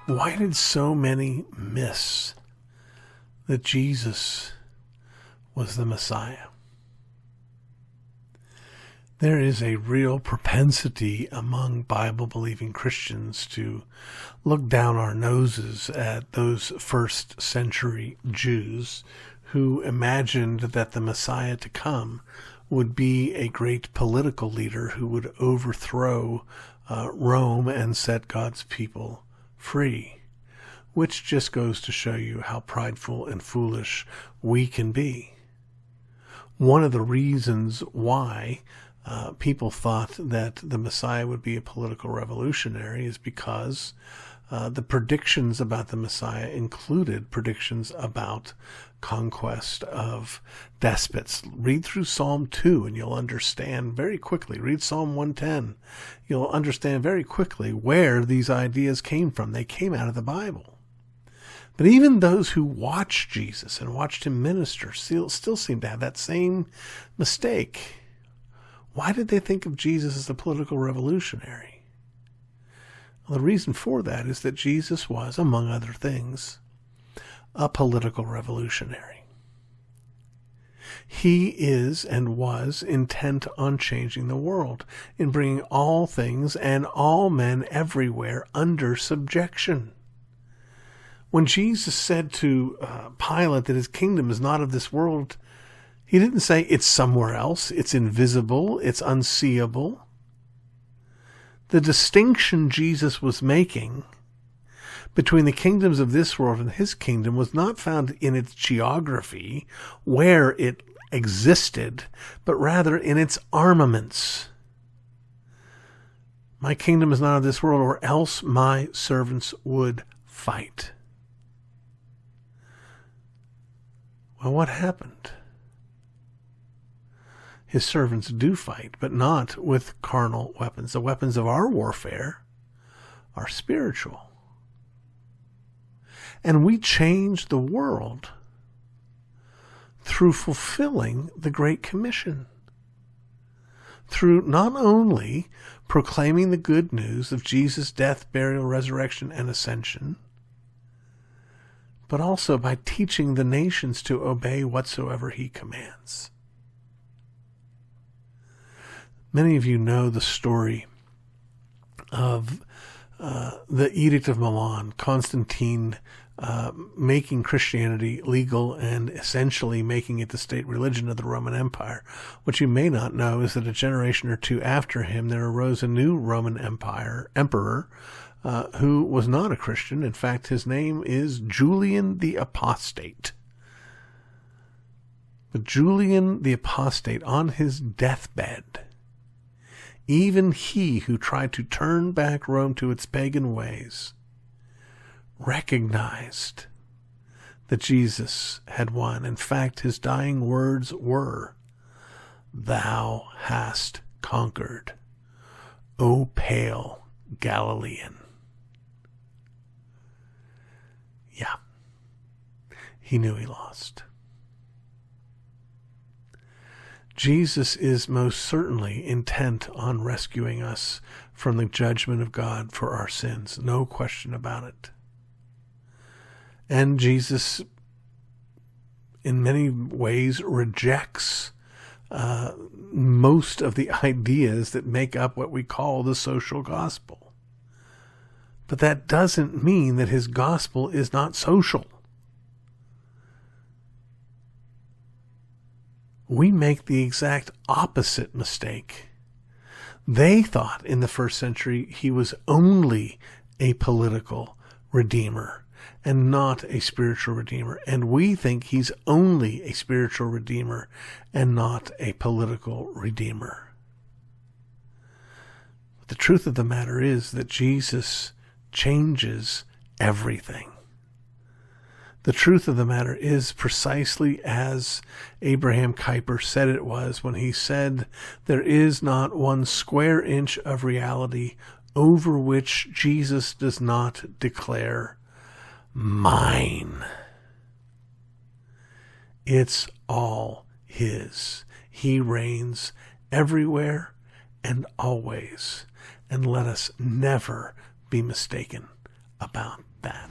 Why did so many miss that Jesus was the Messiah? There is a real propensity among Bible-believing Christians to look down our noses at those first century Jews who imagined that the Messiah to come would be a great political leader who would overthrow Rome and set God's people free, which just goes to show you how prideful and foolish we can be. One of the reasons why people thought that the Messiah would be a political revolutionary is because the predictions about the Messiah included predictions about conquest of despots. Read through Psalm 2 and you'll understand very quickly. Read Psalm 110. You'll understand very quickly where these ideas came from. They came out of the Bible. But even those who watched Jesus and watched him minister still seem to have that same mistake. Why did they think of Jesus as a political revolutionary? Well, the reason for that is that Jesus was, among other things, a political revolutionary. He is and was intent on changing the world, in bringing all things and all men everywhere under subjection. When Jesus said to Pilate that his kingdom is not of this world, he didn't say it's somewhere else, it's invisible, it's unseeable. The distinction Jesus was making between the kingdoms of this world and his kingdom was not found in its geography, where it existed, but rather in its armaments. My kingdom is not of this world, or else my servants would fight. Well, what happened? His servants do fight, but not with carnal weapons. The weapons of our warfare are spiritual. And we change the world through fulfilling the Great Commission. Through not only proclaiming the good news of Jesus' death, burial, resurrection, and ascension, but also by teaching the nations to obey whatsoever he commands. Many of you know the story of the Edict of Milan, Constantine making Christianity legal and essentially making it the state religion of the Roman Empire. What you may not know is that a generation or two after him, there arose a new Roman emperor who was not a Christian. In fact, his name is Julian the Apostate. But Julian the Apostate, on his deathbed, even he who tried to turn back Rome to its pagan ways, recognized that Jesus had won. In fact, his dying words were, "Thou hast conquered, O pale Galilean." Yeah, he knew he lost. Jesus is most certainly intent on rescuing us from the judgment of God for our sins. No question about it. And Jesus, in many ways, rejects most of the ideas that make up what we call the social gospel. But that doesn't mean that his gospel is not social. We make the exact opposite mistake. They thought in the first century he was only a political redeemer and not a spiritual redeemer. And we think he's only a spiritual redeemer and not a political redeemer. But the truth of the matter is that Jesus changes everything. The truth of the matter is precisely as Abraham Kuyper said it was when he said, "There is not one square inch of reality over which Jesus does not declare, 'Mine.' It's all his. He reigns everywhere and always. And let us never be mistaken about that.